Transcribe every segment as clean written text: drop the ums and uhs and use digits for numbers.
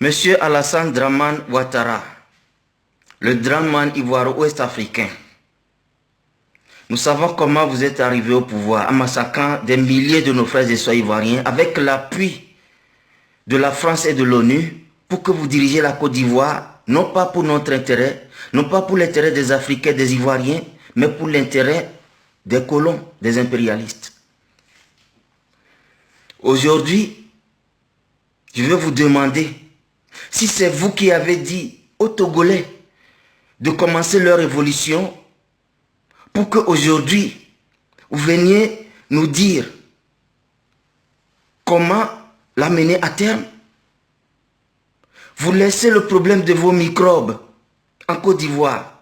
Monsieur Alassane Dramane Ouattara, le Dramane ivoiro-ouest africain, nous savons comment vous êtes arrivé au pouvoir en massacrant des milliers de nos frères et sœurs ivoiriens avec l'appui de la France et de l'ONU pour que vous dirigiez la Côte d'Ivoire, non pas pour notre intérêt, non pas pour l'intérêt des Africains, des Ivoiriens, mais pour l'intérêt des colons, des impérialistes. Aujourd'hui, je vais vous demander si c'est vous qui avez dit aux Togolais de commencer leur révolution pour qu'aujourd'hui, vous veniez nous dire comment la mener à terme. Vous laissez le problème de vos microbes en Côte d'Ivoire.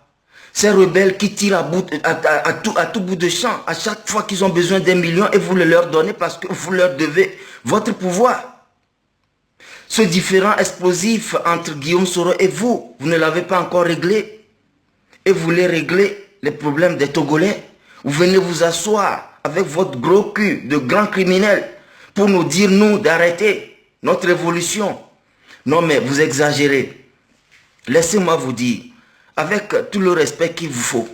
Ces rebelles qui tirent à tout bout de champ, à chaque fois qu'ils ont besoin d'un million et vous le leur donnez parce que vous leur devez votre pouvoir. Ce différend explosif entre Guillaume Soro et vous, vous ne l'avez pas encore réglé. Et vous voulez régler les problèmes des Togolais. Vous venez vous asseoir avec votre gros cul de grand criminel pour nous dire, nous, d'arrêter notre révolution. Non mais vous exagérez. Laissez-moi vous dire, avec tout le respect qu'il vous faut,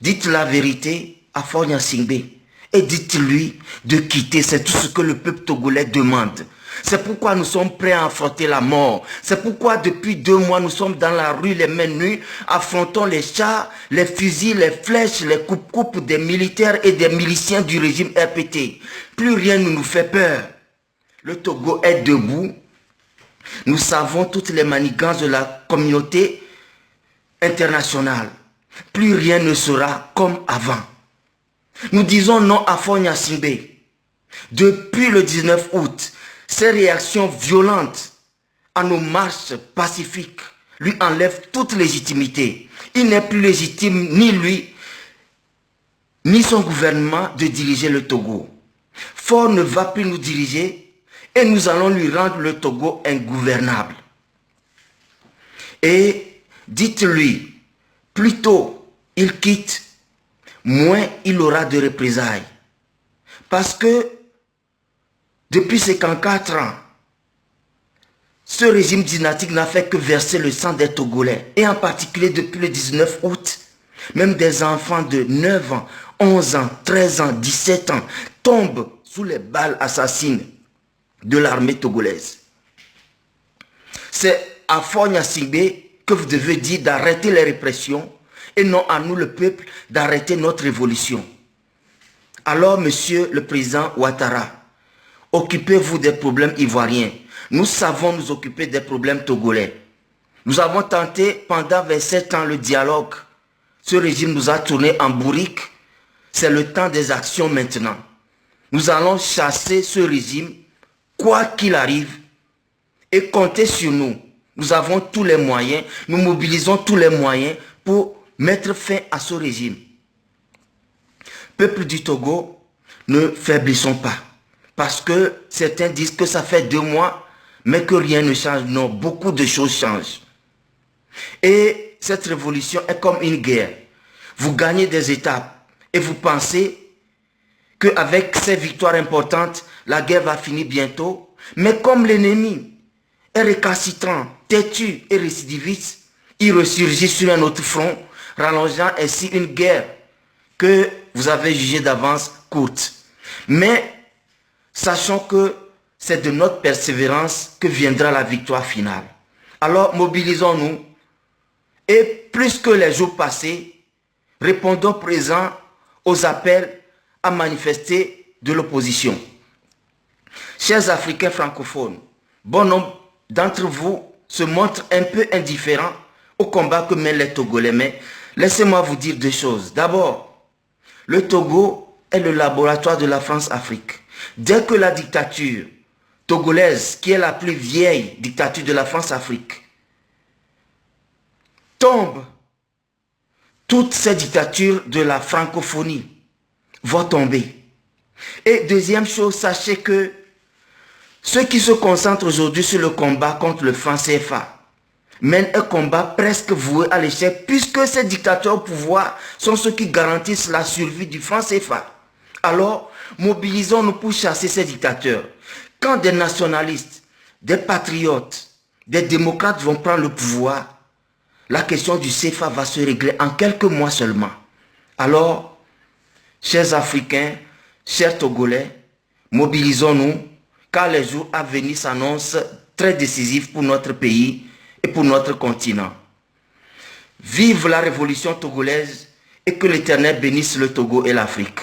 dites la vérité à Faure Gnassingbé et dites-lui de quitter, c'est tout ce que le peuple togolais demande. C'est pourquoi nous sommes prêts à affronter la mort. C'est pourquoi depuis 2 mois, nous sommes dans la rue les mains nues, affrontons les chars, les fusils, les flèches, les coupes-coupes des militaires et des miliciens du régime RPT. Plus rien ne nous fait peur. Le Togo est debout. Nous savons toutes les manigances de la communauté internationale. Plus rien ne sera comme avant. Nous disons non à Faure Gnassingbé. Depuis le 19 août, ces réactions violentes à nos marches pacifiques lui enlèvent toute légitimité. Il n'est plus légitime, ni lui, ni son gouvernement, de diriger le Togo. Faure ne va plus nous diriger et nous allons lui rendre le Togo ingouvernable. Et dites-lui, plus tôt il quitte, moins il aura de représailles. Parce que depuis 54 ans, ce régime dynastique n'a fait que verser le sang des Togolais. Et en particulier depuis le 19 août, même des enfants de 9 ans, 11 ans, 13 ans, 17 ans tombent sous les balles assassines de l'armée togolaise. C'est à Faure Gnassingbé que vous devez dire d'arrêter les répressions et non à nous le peuple d'arrêter notre révolution. Alors, monsieur le président Ouattara, occupez-vous des problèmes ivoiriens. Nous savons nous occuper des problèmes togolais. Nous avons tenté pendant 27 ans le dialogue. Ce régime nous a tourné en bourrique. C'est le temps des actions maintenant. Nous allons chasser ce régime, quoi qu'il arrive, et comptez sur nous. Nous avons tous les moyens, nous mobilisons tous les moyens pour mettre fin à ce régime. Peuple du Togo, ne faiblissons pas. Parce que certains disent que ça fait 2 mois, mais que rien ne change. Non, beaucoup de choses changent. Et cette révolution est comme une guerre. Vous gagnez des étapes et vous pensez qu'avec ces victoires importantes, la guerre va finir bientôt. Mais comme l'ennemi est récalcitrant, têtu et récidiviste, il ressurgit sur un autre front, rallongeant ainsi une guerre que vous avez jugée d'avance courte. Mais sachant que c'est de notre persévérance que viendra la victoire finale. Alors mobilisons-nous et plus que les jours passés, répondons présents aux appels à manifester de l'opposition. Chers Africains francophones, bon nombre d'entre vous se montrent un peu indifférents au combat que mènent les Togolais. Mais laissez-moi vous dire 2 choses. D'abord, le Togo est le laboratoire de la France-Afrique. Dès que la dictature togolaise, qui est la plus vieille dictature de la France-Afrique, tombe, toutes ces dictatures de la francophonie vont tomber. Et deuxième chose, sachez que ceux qui se concentrent aujourd'hui sur le combat contre le franc CFA mènent un combat presque voué à l'échec, puisque ces dictateurs au pouvoir sont ceux qui garantissent la survie du franc CFA. Alors, mobilisons-nous pour chasser ces dictateurs. Quand des nationalistes des patriotes, des démocrates vont prendre le pouvoir, la question du CFA va se régler en quelques mois seulement. Alors, chers Africains, chers Togolais, mobilisons-nous car les jours à venir s'annoncent très décisifs pour notre pays et pour notre continent. Vive la révolution togolaise et que l'Éternel bénisse le Togo et l'Afrique.